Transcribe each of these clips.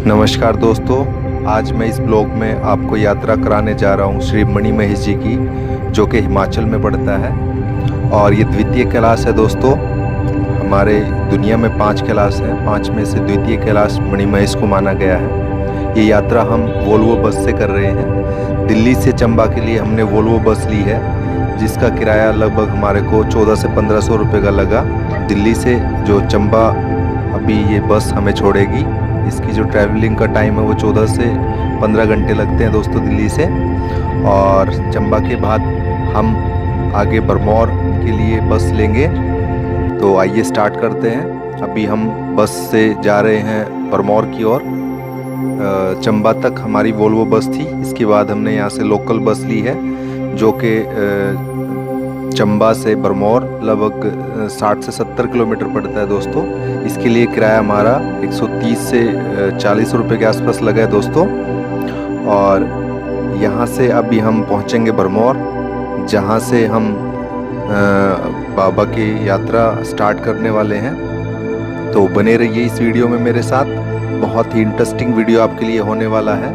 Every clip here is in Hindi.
नमस्कार दोस्तों, आज मैं इस ब्लॉग में आपको यात्रा कराने जा रहा हूं श्री मणि महेश जी की, जो कि हिमाचल में पड़ता है। और ये द्वितीय कैलाश है दोस्तों। हमारे दुनिया में 5 कैलाश हैं, 5 में से द्वितीय कैलाश मणि महेश को माना गया है। ये यात्रा हम वोल्वो बस से कर रहे हैं। दिल्ली से चंबा के लिए हमने वोल्वो बस ली है, जिसका किराया लगभग हमारे को 1400 से 1500 रुपये का लगा। दिल्ली से जो चंबा अभी ये बस हमें छोड़ेगी, इसकी जो ट्रैवलिंग का टाइम है वो 14 से 15 घंटे लगते हैं दोस्तों दिल्ली से। और चंबा के बाद हम आगे भरमौर के लिए बस लेंगे। तो आइए स्टार्ट करते हैं। अभी हम बस से जा रहे हैं भरमौर की ओर। चंबा तक हमारी वोल्वो बस थी, इसके बाद हमने यहाँ से लोकल बस ली है, जो कि चंबा से भरमौर लगभग 60 से 70 किलोमीटर पड़ता है दोस्तों। इसके लिए किराया हमारा 130 से 40 रुपये के आसपास लगा है दोस्तों। और यहाँ से अभी हम पहुँचेंगे भरमौर, जहाँ से हम बाबा की यात्रा स्टार्ट करने वाले हैं। तो बने रहिए इस वीडियो में मेरे साथ, बहुत ही इंटरेस्टिंग वीडियो आपके लिए होने वाला है।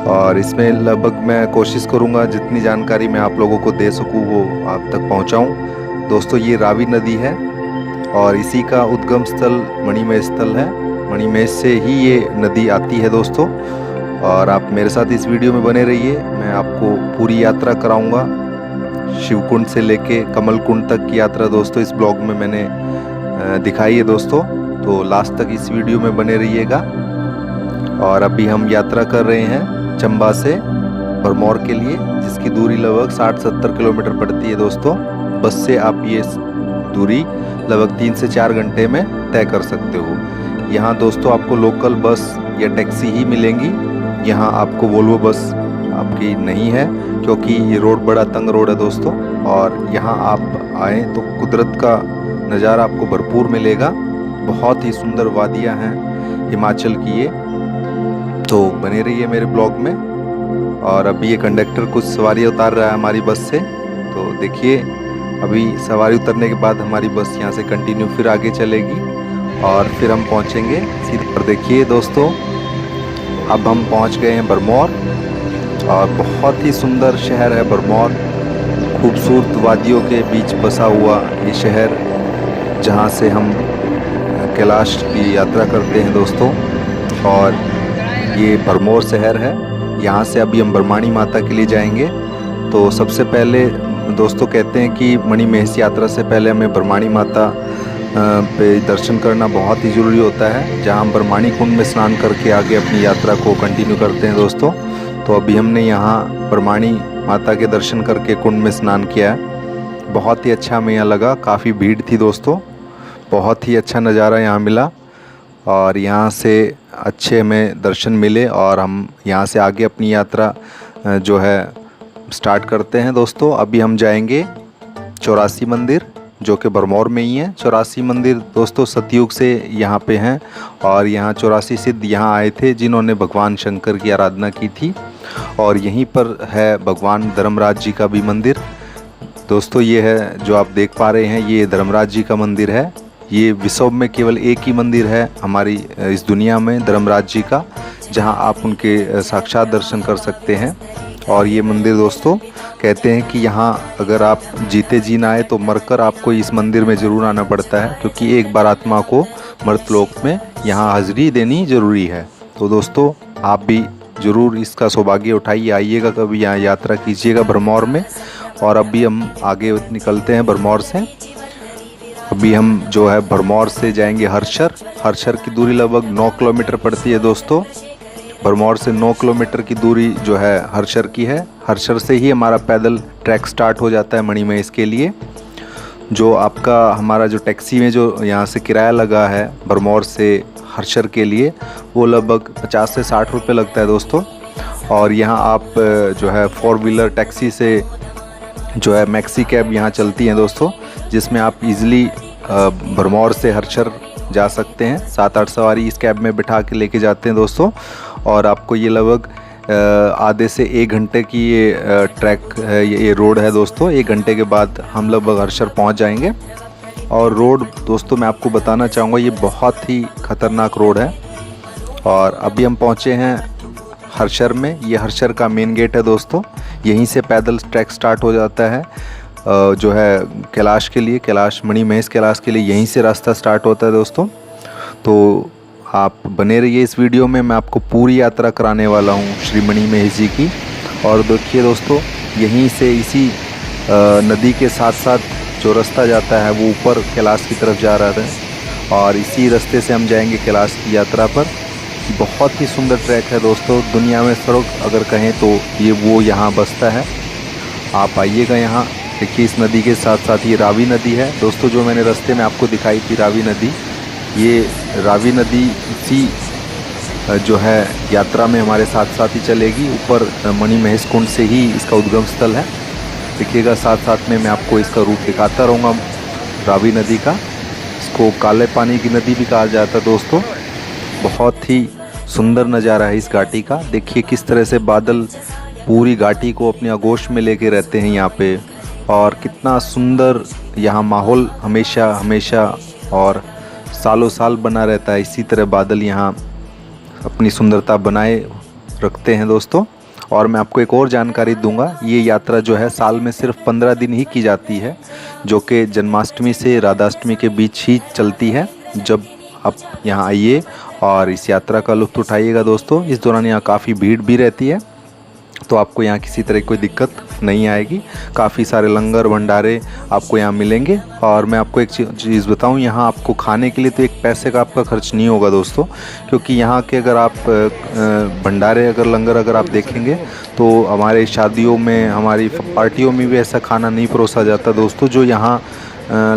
और इसमें लगभग मैं कोशिश करूंगा जितनी जानकारी मैं आप लोगों को दे सकूं वो आप तक पहुंचाऊं। दोस्तों ये रावी नदी है और इसी का उद्गम स्थल मणि महेश स्थल है। मणि महेश से ही ये नदी आती है दोस्तों। और आप मेरे साथ इस वीडियो में बने रहिए, मैं आपको पूरी यात्रा कराऊंगा। शिवकुंड से लेके कमलकुंड तक की यात्रा दोस्तों इस ब्लॉग में मैंने दिखाई है दोस्तों। तो लास्ट तक इस वीडियो में बने रहिएगा। और अभी हम यात्रा कर रहे हैं चंबा से भरमौर के लिए, जिसकी दूरी लगभग 60-70 किलोमीटर पड़ती है दोस्तों। बस से आप ये दूरी लगभग 3 से 4 घंटे में तय कर सकते हो। यहाँ दोस्तों आपको लोकल बस या टैक्सी ही मिलेंगी। यहाँ आपको वोल्वो बस आपकी नहीं है, क्योंकि ये रोड बड़ा तंग रोड है दोस्तों। और यहाँ आप आएँ तो कुदरत का नज़ारा आपको भरपूर मिलेगा। बहुत ही सुंदर वादियाँ हैं हिमाचल की ये। तो बने रहिए मेरे ब्लॉग में। और अभी ये कंडक्टर कुछ सवारी उतार रहा है हमारी बस से, तो देखिए अभी सवारी उतरने के बाद हमारी बस यहाँ से कंटिन्यू फिर आगे चलेगी और फिर हम पहुँचेंगे सीधे पर। देखिए दोस्तों अब हम पहुँच गए हैं भरमौर, और बहुत ही सुंदर शहर है भरमौर। खूबसूरत वादियों के बीच बसा हुआ ये शहर, जहाँ से हम कैलाश की यात्रा करते हैं दोस्तों। और ये भरमौर शहर है। यहाँ से अभी हम बरमाणी माता के लिए जाएंगे। तो सबसे पहले दोस्तों कहते हैं कि मणि महेश यात्रा से पहले हमें बरमाणी माता पे दर्शन करना बहुत ही ज़रूरी होता है, जहाँ हम बरमाणी कुंड में स्नान करके आगे अपनी यात्रा को कंटिन्यू करते हैं दोस्तों। तो अभी हमने यहाँ बरमाणी माता के दर्शन करके कुंड में स्नान किया है। बहुत ही अच्छा हमें यहाँ लगा, काफ़ी भीड़ थी दोस्तों। बहुत ही अच्छा नज़ारा यहाँ मिला और यहाँ से अच्छे हमें दर्शन मिले। और हम यहाँ से आगे अपनी यात्रा जो है स्टार्ट करते हैं दोस्तों। अभी हम जाएंगे 84 मंदिर, जो कि भरमौर में ही है। 84 मंदिर दोस्तों सतयुग से यहाँ पे हैं, और यहाँ 84 सिद्ध यहाँ आए थे जिन्होंने भगवान शंकर की आराधना की थी। और यहीं पर है भगवान धर्मराज जी का भी मंदिर दोस्तों। ये है जो आप देख पा रहे हैं, ये धर्मराज जी का मंदिर है। ये विश्व में केवल एक ही मंदिर है हमारी इस दुनिया में, धर्मराज जी का, जहां आप उनके साक्षात दर्शन कर सकते हैं। और ये मंदिर दोस्तों कहते हैं कि यहाँ अगर आप जीते जी ना आए तो मरकर आपको इस मंदिर में ज़रूर आना पड़ता है, क्योंकि एक बार आत्मा को मर्तलोक में यहाँ हाजिरी देनी ज़रूरी है। तो दोस्तों आप भी ज़रूर इसका सौभाग्य उठाइए, आइएगा कभी यहाँ यात्रा कीजिएगा भरमौर में। और अभी हम आगे निकलते हैं भरमौर से। अभी हम जो है भरमौर से जाएंगे हरसर। हरसर की दूरी लगभग 9 किलोमीटर पड़ती है दोस्तों। भरमौर से 9 किलोमीटर की दूरी जो है हरसर की है। हरसर से ही हमारा पैदल ट्रैक स्टार्ट हो जाता है मणि महेश के लिए। जो आपका हमारा जो टैक्सी में जो यहाँ से किराया लगा है भरमौर से हरसर के लिए, वो लगभग 50 से 60 रुपये लगता है दोस्तों। और यहाँ आप जो है 4 व्हीलर टैक्सी से जो है मैक्सी कैब यहाँ चलती हैं दोस्तों, जिसमें आप इजीली भरमौर से हरसर जा सकते हैं। 7-8 सवारी इस कैब में बिठा के लेके जाते हैं दोस्तों। और आपको ये लगभग आधे से 1 घंटे की ये ट्रैक है, ये रोड है दोस्तों। 1 घंटे के बाद हम लगभग हरसर पहुंच जाएंगे। और रोड दोस्तों मैं आपको बताना चाहूँगा, ये बहुत ही ख़तरनाक रोड है। और अभी हम पहुँचे हैं हरशर में। ये हरशर का मेन गेट है दोस्तों। यहीं से पैदल ट्रैक स्टार्ट हो जाता है जो है कैलाश के लिए, कैलाश मणि महेश कैलाश के लिए यहीं से रास्ता स्टार्ट होता है दोस्तों। तो आप बने रहिए इस वीडियो में, मैं आपको पूरी यात्रा कराने वाला हूँ श्री मणि महेश जी की। और देखिए दोस्तों, यहीं से इसी नदी के साथ साथ जो रास्ता जाता है वो ऊपर कैलाश की तरफ जा रहा है और इसी रास्ते से हम जाएंगे कैलाश की यात्रा पर। बहुत ही सुंदर ट्रैक है दोस्तों। दुनिया में सड़क अगर कहें तो ये वो यहाँ बसता है। आप आइएगा यहाँ। देखिए इस नदी के साथ साथ ये रावी नदी है दोस्तों, जो मैंने रास्ते में आपको दिखाई थी रावी नदी। ये रावी नदी इसी जो है यात्रा में हमारे साथ साथ ही चलेगी। ऊपर मणि महेश कुंड से ही इसका उद्गम स्थल है। देखिएगा साथ साथ में मैं आपको इसका रूट दिखाता रहूँगा रावी नदी का। इसको काले पानी की नदी भी कहा जाता है दोस्तों। बहुत ही सुंदर नज़ारा है इस घाटी का। देखिए किस तरह से बादल पूरी घाटी को अपने आगोश में लेके रहते हैं यहाँ पे, और कितना सुंदर यहाँ माहौल हमेशा हमेशा और सालों साल बना रहता है। इसी तरह बादल यहाँ अपनी सुंदरता बनाए रखते हैं दोस्तों। और मैं आपको एक और जानकारी दूंगा, ये यात्रा जो है साल में सिर्फ 15 दिन ही की जाती है, जो कि जन्माष्टमी से राधाष्टमी के बीच ही चलती है। जब आप यहाँ आइए और इस यात्रा का लुत्फ़ उठाइएगा दोस्तों। इस दौरान यहाँ काफ़ी भीड़ भी रहती है, तो आपको यहाँ किसी तरह की कोई दिक्कत नहीं आएगी। काफ़ी सारे लंगर भंडारे आपको यहाँ मिलेंगे। और मैं आपको एक चीज़ बताऊँ, यहाँ आपको खाने के लिए तो एक पैसे का आपका खर्च नहीं होगा दोस्तों, क्योंकि यहाँ के अगर आप भंडारे अगर लंगर अगर आप देखेंगे तो हमारे शादियों में, हमारी पार्टियों में भी ऐसा खाना नहीं परोसा जाता दोस्तों, जो यहाँ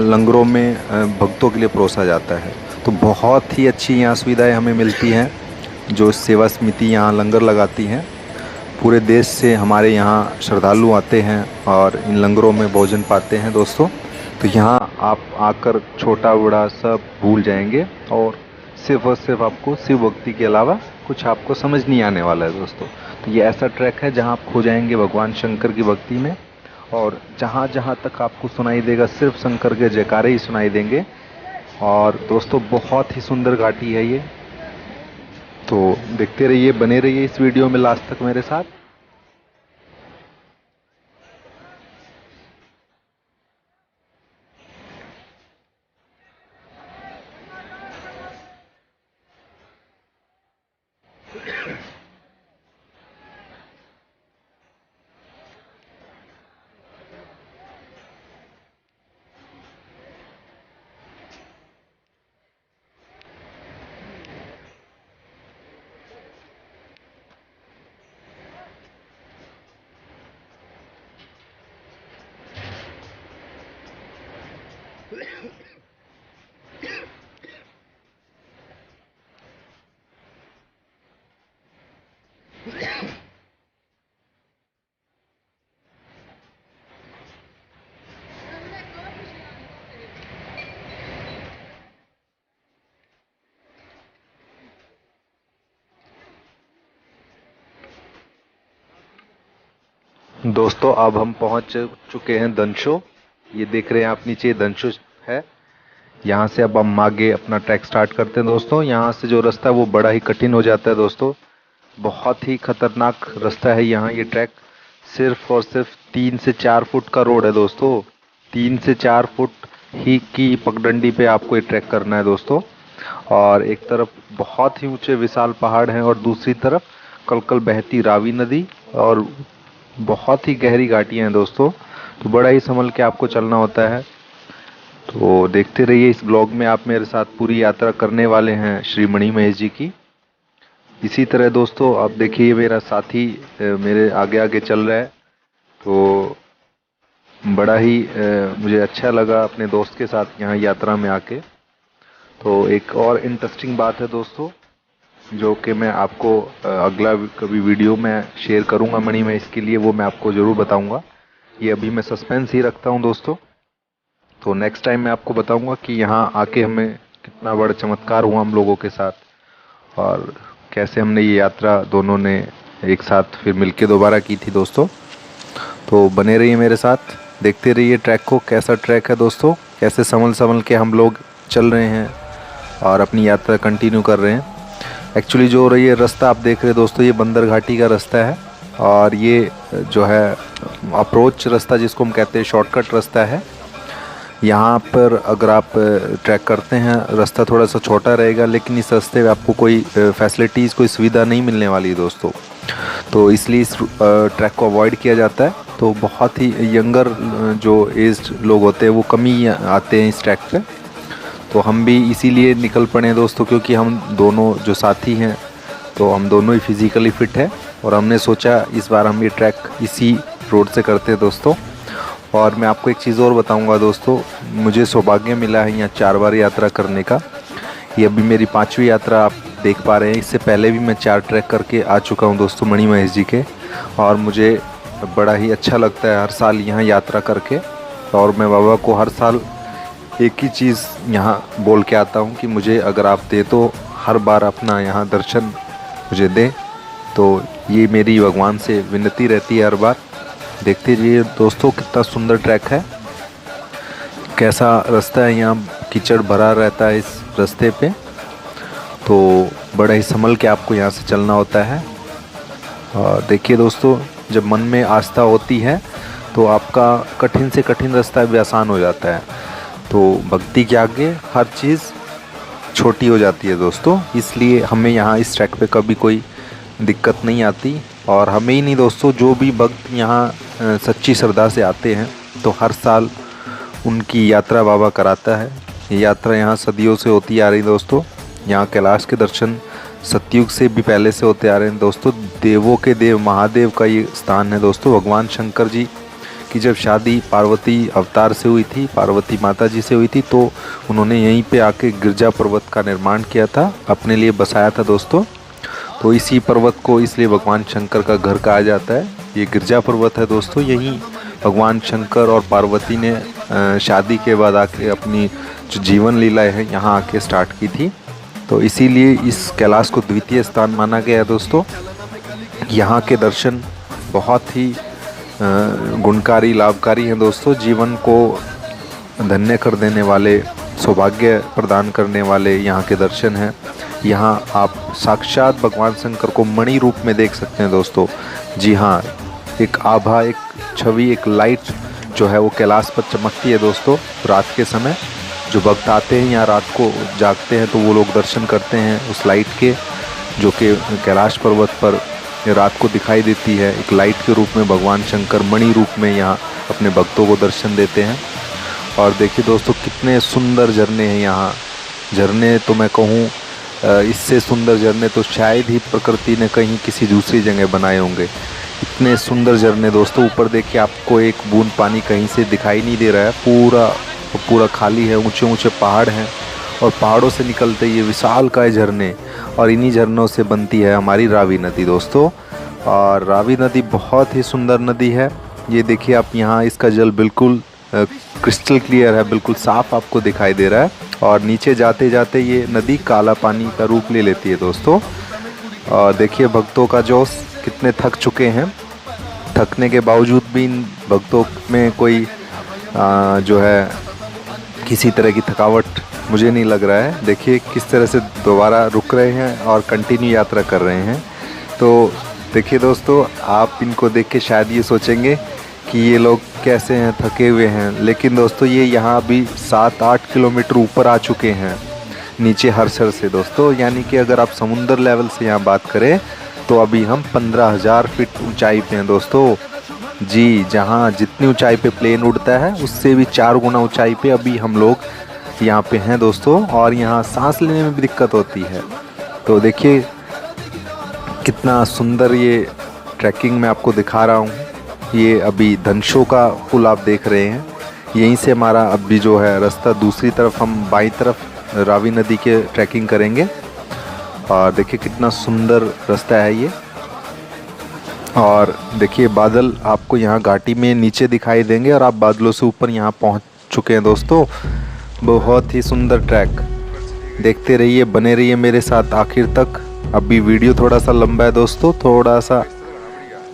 लंगरों में भक्तों के लिए परोसा जाता है। तो बहुत ही अच्छी यहाँ सुविधाएँ हमें मिलती हैं, जो सेवा समिति यहाँ लंगर लगाती हैं। पूरे देश से हमारे यहाँ श्रद्धालु आते हैं और इन लंगरों में भोजन पाते हैं दोस्तों। तो यहाँ आप आकर छोटा बड़ा सब भूल जाएंगे और सिर्फ आपको शिव भक्ति के अलावा कुछ आपको समझ नहीं आने वाला है दोस्तों। तो ये ऐसा ट्रैक है जहाँ आप खो जाएंगे भगवान शंकर की भक्ति में, और जहाँ जहाँ तक आपको सुनाई देगा सिर्फ शंकर के जयकारे ही सुनाई देंगे। और दोस्तों बहुत ही सुंदर घाटी है ये। तो देखते रहिए, बने रहिए इस वीडियो में लास्ट तक मेरे साथ। दोस्तों अब हम पहुंच चुके हैं दंशो। ये देख रहे हैं आप नीचे दंशो है। यहाँ से अब हम आगे अपना ट्रैक स्टार्ट करते हैं दोस्तों। यहाँ से जो रास्ता है वो बड़ा ही कठिन हो जाता है दोस्तों। बहुत ही खतरनाक रास्ता है यहाँ। ये ट्रैक सिर्फ और सिर्फ 3 से 4 फुट का रोड है दोस्तों। 3 से 4 फुट ही की पगडंडी पे आपको ये ट्रैक करना है दोस्तों। और एक तरफ बहुत ही ऊंचे विशाल पहाड़ हैं और दूसरी तरफ कलकल बहती रावी नदी और बहुत ही गहरी घाटियां हैं दोस्तों। तो बड़ा ही संभल के आपको चलना होता है। तो देखते रहिए इस ब्लॉग में, आप मेरे साथ पूरी यात्रा करने वाले हैं श्री मणि महेश जी की। इसी तरह दोस्तों आप देखिए मेरा साथी मेरे आगे आगे चल रहा है। तो बड़ा ही मुझे अच्छा लगा अपने दोस्त के साथ यहाँ यात्रा में आके। तो एक और इंटरेस्टिंग बात है दोस्तों, जो कि मैं आपको अगला कभी वीडियो में शेयर करूंगा मणि में, इसके लिए वो मैं आपको ज़रूर बताऊंगा। ये अभी मैं सस्पेंस ही रखता हूं दोस्तों। तो नेक्स्ट टाइम मैं आपको बताऊंगा कि यहाँ आके हमें कितना बड़ा चमत्कार हुआ हम लोगों के साथ, और कैसे हमने ये यात्रा दोनों ने एक साथ फिर मिलके दोबारा की थी दोस्तों। तो बने रहिए मेरे साथ, देखते रहिए ट्रैक को। कैसा ट्रैक है दोस्तों, कैसे संभल के हम लोग चल रहे हैं और अपनी यात्रा कंटिन्यू कर रहे हैं। एक्चुअली जो ये रास्ता आप देख रहे हैं दोस्तों, ये बंदर घाटी का रास्ता है और ये जो है अप्रोच रास्ता जिसको हम कहते हैं, शॉर्टकट रास्ता है। यहाँ पर अगर आप ट्रैक करते हैं, रास्ता थोड़ा सा छोटा रहेगा, लेकिन इस रास्ते में आपको कोई फैसिलिटीज़, कोई सुविधा नहीं मिलने वाली है दोस्तों। तो इसलिए इस ट्रैक को अवॉइड किया जाता है। तो बहुत ही यंगर जो एज्ड लोग होते हैं वो कम ही आते हैं इस ट्रैक पे। तो हम भी इसीलिए निकल पड़े हैं दोस्तों, क्योंकि हम दोनों जो साथी हैं तो हम दोनों ही फिज़िकली फ़िट है और हमने सोचा इस बार हम ये ट्रैक इसी रोड से करते हैं दोस्तों। और मैं आपको एक चीज़ और बताऊंगा दोस्तों, मुझे सौभाग्य मिला है यहाँ 4 बार यात्रा करने का। ये अभी मेरी 5वीं यात्रा आप देख पा रहे हैं। इससे पहले भी मैं 4 ट्रैक करके आ चुका हूँ दोस्तों मणि महेश जी के, और मुझे बड़ा ही अच्छा लगता है हर साल यहाँ यात्रा करके। और मैं बाबा को हर साल एक ही चीज़ यहाँ बोल के आता हूँ कि मुझे अगर आप दे तो हर बार अपना यहाँ दर्शन मुझे दें। तो ये मेरी भगवान से विनती रहती है हर बार। देखते रहिए दोस्तों कितना सुंदर ट्रैक है, कैसा रास्ता है। यहाँ कीचड़ भरा रहता है इस रास्ते पे, तो बड़ा ही संभल के आपको यहाँ से चलना होता है। और देखिए दोस्तों, जब मन में आस्था होती है तो आपका कठिन से कठिन रास्ता भी आसान हो जाता है। तो भक्ति के आगे हर चीज़ छोटी हो जाती है दोस्तों। इसलिए हमें यहाँ इस ट्रैक पे कभी कोई दिक्कत नहीं आती। और हमें ही नहीं दोस्तों, जो भी भक्त यहाँ सच्ची श्रद्धा से आते हैं तो हर साल उनकी यात्रा बाबा कराता है। ये यात्रा यहाँ सदियों से होती आ रही दोस्तों। यहाँ कैलाश के दर्शन सतयुग से भी पहले से होते आ रहे हैं दोस्तों। देवों के देव महादेव का ये स्थान है दोस्तों। भगवान शंकर जी की जब शादी पार्वती अवतार से हुई थी, पार्वती माता जी से हुई थी, तो उन्होंने यहीं पे आके गिरजा पर्वत का निर्माण किया था, अपने लिए बसाया था दोस्तों। तो इसी पर्वत को इसलिए भगवान शंकर का घर कहा जाता है। ये गिरजा पर्वत है दोस्तों। यहीं भगवान शंकर और पार्वती ने शादी के बाद आके अपनी जो जीवन लीलाएँ हैं यहाँ आके स्टार्ट की थी। तो इसीलिए इस कैलाश को द्वितीय स्थान माना गया है दोस्तों। यहाँ के दर्शन बहुत ही गुणकारी, लाभकारी हैं दोस्तों। जीवन को धन्य कर देने वाले, सौभाग्य प्रदान करने वाले यहाँ के दर्शन हैं। यहाँ आप साक्षात भगवान शंकर को मणि रूप में देख सकते हैं दोस्तों। जी हाँ, एक आभा, एक छवि, एक लाइट जो है वो कैलाश पर चमकती है दोस्तों रात के समय। जो भक्त आते हैं यहाँ रात को जागते हैं तो वो लोग दर्शन करते हैं उस लाइट के, जो कि कैलाश पर्वत पर रात को दिखाई देती है। एक लाइट के रूप में भगवान शंकर मणि रूप में यहाँ अपने भक्तों को दर्शन देते हैं। और देखिए दोस्तों कितने सुंदर झरने हैं यहाँ। झरने तो मैं कहूँ इससे सुंदर झरने तो शायद ही प्रकृति ने कहीं किसी दूसरी जगह बनाए होंगे। इतने सुंदर झरने दोस्तों। ऊपर देखिए, आपको एक बूंद पानी कहीं से दिखाई नहीं दे रहा है, पूरा खाली है। ऊंचे ऊंचे पहाड़ हैं और पहाड़ों से निकलते ये विशालकाय झरने, और इन्हीं झरनों से बनती है हमारी रावी नदी दोस्तों। और रावी नदी बहुत ही सुंदर नदी है। ये देखिए आप, यहाँ इसका जल बिल्कुल क्रिस्टल क्लियर है, बिल्कुल साफ आपको दिखाई दे रहा है। और नीचे जाते जाते ये नदी काला पानी का रूप ले लेती है दोस्तों। और देखिए भक्तों का जोश, कितने थक चुके हैं। थकने के बावजूद भी इन भक्तों में कोई जो है किसी तरह की थकावट मुझे नहीं लग रहा है। देखिए किस तरह से दोबारा रुक रहे हैं और कंटिन्यू यात्रा कर रहे हैं। तो देखिए दोस्तों, आप इनको देख के शायद ये सोचेंगे कि ये लोग कैसे हैं, थके हुए हैं। लेकिन दोस्तों ये यहाँ अभी 7-8 किलोमीटर ऊपर आ चुके हैं नीचे हरसर से दोस्तों। यानी कि अगर आप समुंदर लेवल से यहाँ बात करें तो अभी हम 15,000 फीट ऊंचाई पे हैं दोस्तों। जी, जहाँ जितनी ऊंचाई पे प्लेन उड़ता है उससे भी 4 गुना ऊंचाई पे अभी हम लोग यहाँ पे हैं दोस्तों। और यहाँ सांस लेने में भी दिक्कत होती है। तो देखिए कितना सुंदर ये ट्रैकिंग मैं आपको दिखा रहा हूँ। ये अभी धनशो का पुल आप देख रहे हैं। यहीं से हमारा अभी जो है रास्ता दूसरी तरफ, हम बाईं तरफ रावी नदी के ट्रैकिंग करेंगे। और देखिए कितना सुंदर रास्ता है ये। और देखिए बादल आपको यहाँ घाटी में नीचे दिखाई देंगे और आप बादलों से ऊपर यहाँ पहुँच चुके हैं दोस्तों। बहुत ही सुंदर ट्रैक, देखते रहिए, बने रहिए मेरे साथ आखिर तक। अभी वीडियो थोड़ा सा लंबा है दोस्तों, थोड़ा सा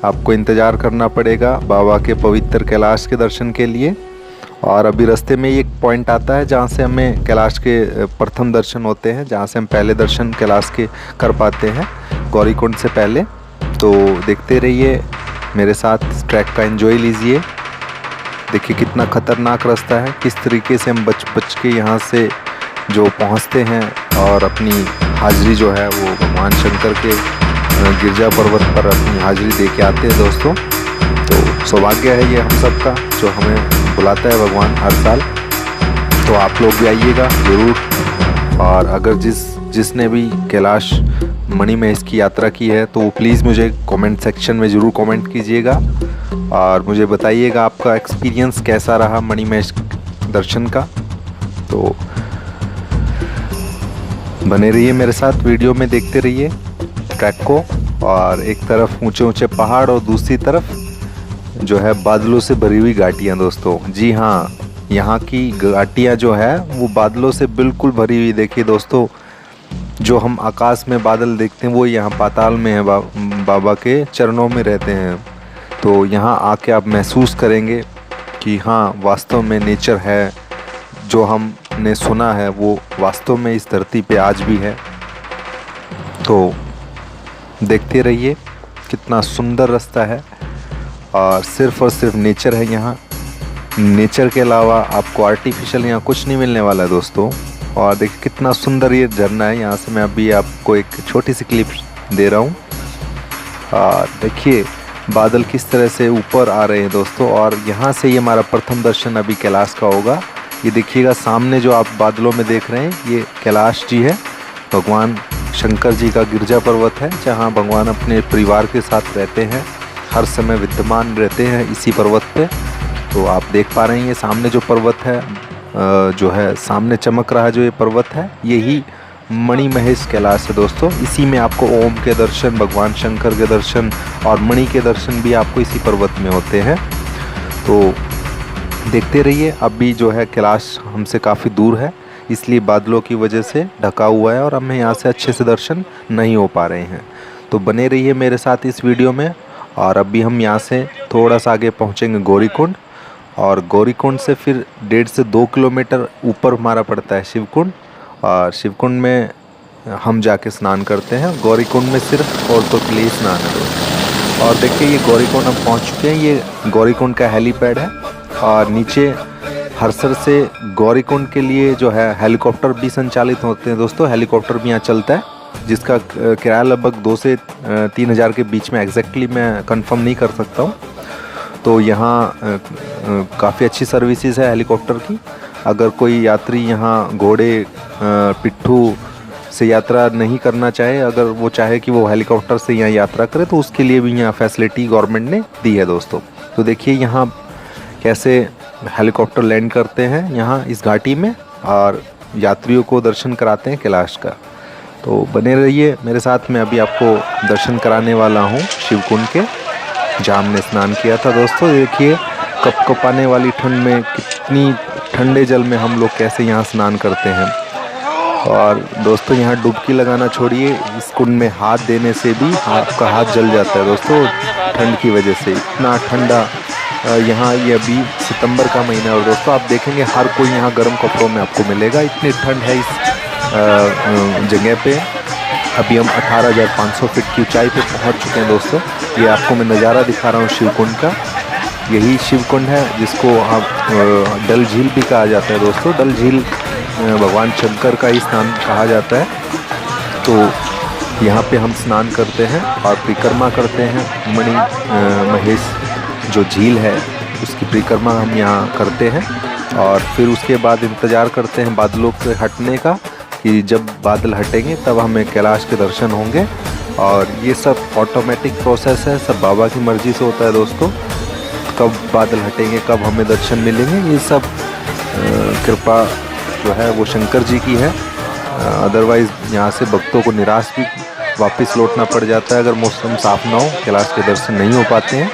आपको इंतज़ार करना पड़ेगा बाबा के पवित्र कैलाश के दर्शन के लिए। और अभी रास्ते में एक पॉइंट आता है जहाँ से हमें कैलाश के प्रथम दर्शन होते हैं, जहाँ से हम पहले दर्शन कैलाश के कर पाते हैं गौरीकुंड से पहले। तो देखते रहिए मेरे साथ, इस ट्रैक का एंजॉय लीजिए। देखिए कितना ख़तरनाक रास्ता है, किस तरीके से हम बच बच के यहाँ से जो पहुँचते हैं और अपनी हाज़िरी जो है वो भगवान शंकर के गिरजा पर्वत पर अपनी हाज़िरी दे के आते हैं दोस्तों। तो सौभाग्य है ये हम सबका जो हमें बुलाता है भगवान हर साल। तो आप लोग भी आइएगा ज़रूर। और अगर जिसने भी कैलाश मणिमहेश की यात्रा की है तो वो प्लीज़ मुझे कमेंट सेक्शन में ज़रूर कमेंट कीजिएगा और मुझे बताइएगा आपका एक्सपीरियंस कैसा रहा मणिमहेश दर्शन का। तो बने रहिए मेरे साथ, वीडियो में देखते रहिए ट्रैक को। और एक तरफ ऊंचे ऊंचे पहाड़ और दूसरी तरफ जो है बादलों से भरी हुई घाटियाँ दोस्तों। जी हाँ, यहाँ की घाटियाँ जो है वो बादलों से बिल्कुल भरी हुई। देखिए दोस्तों, जो हम आकाश में बादल देखते हैं वो यहाँ पाताल में है, बाबा के चरणों में रहते हैं। तो यहाँ आके आप महसूस करेंगे कि हाँ वास्तव में नेचर है, जो हमने सुना है वो वास्तव में इस धरती पे आज भी है। तो देखते रहिए कितना सुंदर रास्ता है और सिर्फ नेचर है यहाँ। नेचर के अलावा आपको आर्टिफिशियल यहाँ कुछ नहीं मिलने वाला है दोस्तों। और देखिए कितना सुंदर ये झरना है, यहाँ से मैं अभी आपको एक छोटी सी क्लिप दे रहा हूँ। और देखिए बादल किस तरह से ऊपर आ रहे हैं दोस्तों। और यहाँ से ये हमारा प्रथम दर्शन अभी कैलाश का होगा। ये देखिएगा सामने जो आप बादलों में देख रहे हैं ये कैलाश जी है, भगवान शंकर जी का गिरजा पर्वत है, जहाँ भगवान अपने परिवार के साथ रहते हैं, हर समय विद्यमान रहते हैं इसी पर्वत पे। तो आप देख पा रहे हैं ये सामने जो पर्वत है, जो है सामने चमक रहा है जो ये पर्वत है, यही मणिमहेश कैलाश है दोस्तों। इसी में आपको ओम के दर्शन, भगवान शंकर के दर्शन और मणि के दर्शन भी आपको इसी पर्वत में होते हैं। तो देखते रहिए। अभी जो है कैलाश हमसे काफ़ी दूर है, इसलिए बादलों की वजह से ढका हुआ है और हमें यहाँ से अच्छे से दर्शन नहीं हो पा रहे हैं। तो बने रहिए मेरे साथ इस वीडियो में। और अभी हम यहाँ से थोड़ा सा आगे पहुँचेंगे गौरीकुंड, और गौरीकुंड से फिर 1.5 से 2 किलोमीटर ऊपर हमारा पड़ता है शिवकुंड। और शिवकुंड में हम जाके स्नान करते हैं। गौरीकुंड में सिर्फ औरतों के लिए स्नान है। और देखिए ये गौरीकुंड हम पहुँच चुके हैं। ये गौरीकुंड का हेलीपैड है और नीचे हरसर से गौरीकुंड के लिए जो है हेलीकॉप्टर भी संचालित होते हैं दोस्तों। हेलीकॉप्टर भी यहाँ चलता है जिसका किराया लगभग 2 से 3 हज़ार के बीच में, एग्जैक्टली मैं कंफर्म नहीं कर सकता हूँ। तो यहाँ काफ़ी अच्छी सर्विसेज है हेलीकॉप्टर की। अगर कोई यात्री यहाँ घोड़े पिट्ठू से यात्रा नहीं करना चाहे, अगर वो चाहे कि वो हेलीकॉप्टर से यहाँ यात्रा करे, तो उसके लिए भी यहाँ फैसिलिटी गवर्नमेंट ने दी है दोस्तों। तो देखिए यहाँ कैसे हेलीकॉप्टर लैंड करते हैं यहाँ इस घाटी में और यात्रियों को दर्शन कराते हैं कैलाश का। तो बने रहिए मेरे साथ, मैं अभी आपको दर्शन कराने वाला हूँ शिवकुंड के, जहाँ हमने स्नान किया था दोस्तों। देखिए कपकपाने वाली ठंड में, कितनी ठंडे जल में हम लोग कैसे यहाँ स्नान करते हैं। और दोस्तों यहाँ डुबकी लगाना छोड़िए, इस कुंड में हाथ देने से भी आपका हाथ जल जाता है दोस्तों ठंड की वजह से। इतना ठंडा यहाँ, ये अभी सितंबर का महीना है और दोस्तों आप देखेंगे हर कोई यहाँ गर्म कपड़ों में आपको मिलेगा, इतनी ठंड है इस जगह पे। अभी हम 18,500 फीट की ऊंचाई पे पहुँच चुके हैं दोस्तों। ये आपको मैं नज़ारा दिखा रहा हूँ शिवकुंड का। यही शिवकुंड है जिसको आप डल झील भी कहा जाता है दोस्तों। डल झील भगवान शंकर का ही स्नान कहा जाता है। तो यहाँ पे हम स्नान करते हैं और परिक्रमा करते हैं। मणिमहेश जो झील है उसकी परिक्रमा हम यहाँ करते हैं और फिर उसके बाद इंतज़ार करते हैं बादलों के हटने का, कि जब बादल हटेंगे तब हमें कैलाश के दर्शन होंगे। और ये सब ऑटोमेटिक प्रोसेस है, सब बाबा की मर्ज़ी से होता है दोस्तों। कब बादल हटेंगे, कब हमें दर्शन मिलेंगे, ये सब कृपा जो है वो शंकर जी की है। अदरवाइज़ यहाँ से भक्तों को निराश भी वापस लौटना पड़ जाता है अगर मौसम साफ ना हो, कैलाश के दर्शन नहीं हो पाते हैं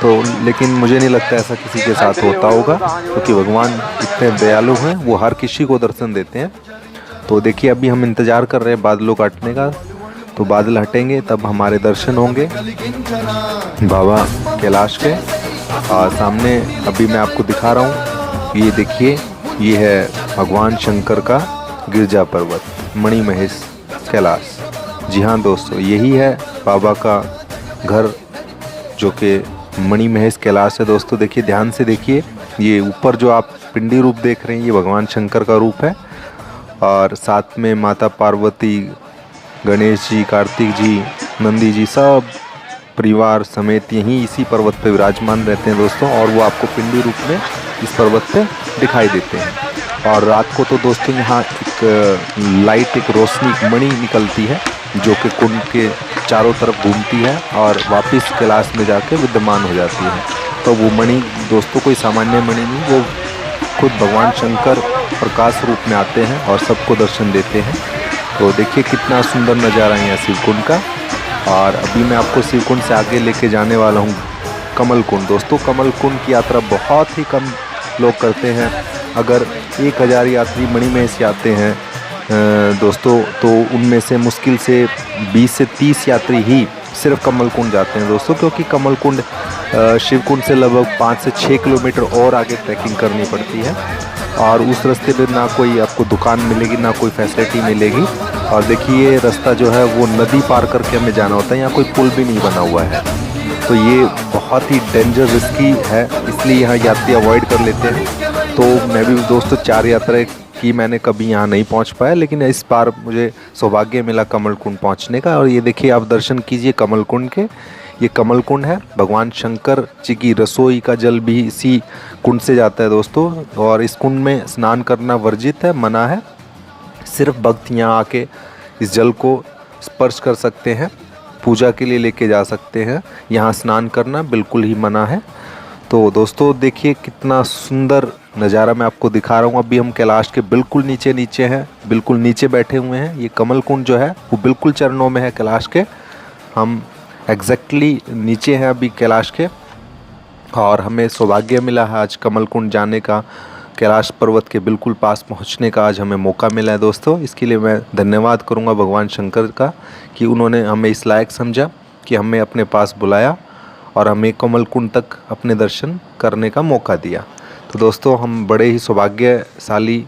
तो। लेकिन मुझे नहीं लगता ऐसा किसी के साथ होता होगा, क्योंकि भगवान इतने दयालु हैं, वो हर किसी को दर्शन देते हैं। तो देखिए अभी हम इंतज़ार कर रहे हैं बादलों का हटने का। तो बादल हटेंगे तब हमारे दर्शन होंगे बाबा कैलाश के। और सामने अभी मैं आपको दिखा रहा हूँ ये देखिए, ये है भगवान शंकर का गिरजा पर्वत मणिमहेश कैलाश। जी हाँ दोस्तों, यही है बाबा का घर जो कि मणिमहेश कैलाश है। दोस्तों देखिए, ध्यान से देखिए, ये ऊपर जो आप पिंडी रूप देख रहे हैं ये भगवान शंकर का रूप है, और साथ में माता पार्वती, गणेश जी, कार्तिक जी, नंदी जी सब परिवार समेत यहीं इसी पर्वत पर विराजमान रहते हैं दोस्तों। और वो आपको पिंडी रूप में इस पर्वत पे दिखाई देते हैं। और रात को तो दोस्तों यहाँ एक लाइट, एक रोशनी, एक मणि निकलती है जो कि कुंड के चारों तरफ घूमती है और वापस कैलाश में जाके विद्यमान हो जाती है। तो वो मणि दोस्तों कोई सामान्य मणि नहीं, वो खुद भगवान शंकर प्रकाश रूप में आते हैं और सबको दर्शन देते हैं। तो देखिए कितना सुंदर नज़ारा है यहाँ शिवकुंड का। और अभी मैं आपको शिवकुंड से आगे लेके जाने वाला हूँ कमल कुंड। दोस्तों कमल कुंड की यात्रा बहुत ही कम लोग करते हैं। अगर 1000 यात्री मणिमहेश आते हैं दोस्तों, तो उनमें से मुश्किल से 20 से 30 यात्री ही सिर्फ कमल कुंड जाते हैं दोस्तों, क्योंकि कमल कुंड शिवकुंड से लगभग 5 से 6 किलोमीटर और आगे ट्रैकिंग करनी पड़ती है। और उस रास्ते पे ना कोई आपको दुकान मिलेगी, ना कोई फैसिलिटी मिलेगी। और देखिए रास्ता जो है वो नदी पार करके हमें जाना होता है, यहाँ कोई पुल भी नहीं बना हुआ है। तो ये बहुत ही डेंजर रिस्की है, इसलिए यहाँ यात्री अवॉइड कर लेते हैं। तो मैं भी दोस्तों 4 यात्राएं की, मैंने कभी यहाँ नहीं पहुँच पाया, लेकिन इस बार मुझे सौभाग्य मिला कमल कुंड पहुँचने का। और ये देखिए आप दर्शन कीजिए कमल कुंड के। ये कमल कुंड है, भगवान शंकर जी की रसोई का जल भी इसी कुंड से जाता है दोस्तों। और इस कुंड में स्नान करना वर्जित है, मना है। सिर्फ भक्त यहाँ आके इस जल को स्पर्श कर सकते हैं, पूजा के लिए लेके जा सकते हैं। यहाँ स्नान करना बिल्कुल ही मना है। तो दोस्तों देखिए कितना सुंदर नज़ारा मैं आपको दिखा रहा हूँ। अभी हम कैलाश के बिल्कुल नीचे हैं, बिल्कुल नीचे बैठे हुए हैं। ये कमल कुंड जो है वो बिल्कुल चरणों में है कैलाश के। हम एग्जैक्टली नीचे हैं अभी कैलाश के, और हमें सौभाग्य मिला है आज कमल कुंड जाने का। कैलाश पर्वत के बिल्कुल पास पहुंचने का आज हमें मौका मिला है दोस्तों। इसके लिए मैं धन्यवाद करूंगा भगवान शंकर का कि उन्होंने हमें इस लायक समझा कि हमें अपने पास बुलाया और हमें कमल कुंड तक अपने दर्शन करने का मौका दिया। तो दोस्तों हम बड़े ही सौभाग्यशाली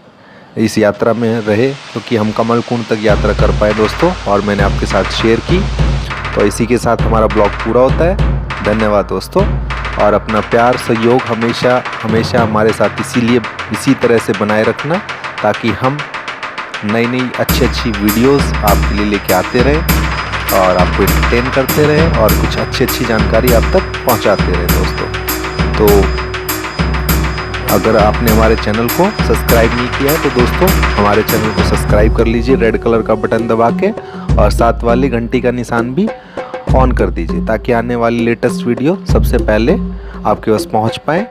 इस यात्रा में रहे, क्योंकि हम कमल कुंड तक यात्रा कर पाए दोस्तों, और मैंने आपके साथ शेयर की। तो इसी के साथ हमारा ब्लॉग पूरा होता है। धन्यवाद दोस्तों, और अपना प्यार सहयोग हमेशा हमेशा हमारे साथ इसी तरह से बनाए रखना, ताकि हम नई अच्छी वीडियोस आपके लिए लेके आते रहें और आपको एंटरटेन करते रहें और कुछ अच्छी जानकारी आप तक पहुंचाते रहें दोस्तों। तो अगर आपने हमारे चैनल को सब्सक्राइब नहीं किया है तो दोस्तों हमारे चैनल को सब्सक्राइब कर लीजिए रेड कलर का बटन दबा के, और साथ वाली घंटी का निशान भी ऑन कर दीजिए, ताकि आने वाली लेटेस्ट वीडियो सबसे पहले आपके पास पहुंच पाए।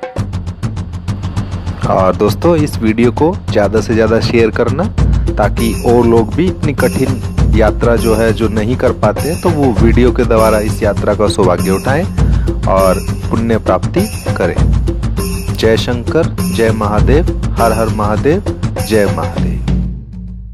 और दोस्तों इस वीडियो को ज़्यादा से ज़्यादा शेयर करना, ताकि और लोग भी इतनी कठिन यात्रा जो है जो नहीं कर पाते, तो वो वीडियो के द्वारा इस यात्रा का सौभाग्य उठाएं और पुण्य प्राप्ति करें। जय शंकर, जय महादेव, हर हर महादेव, जय महादेव।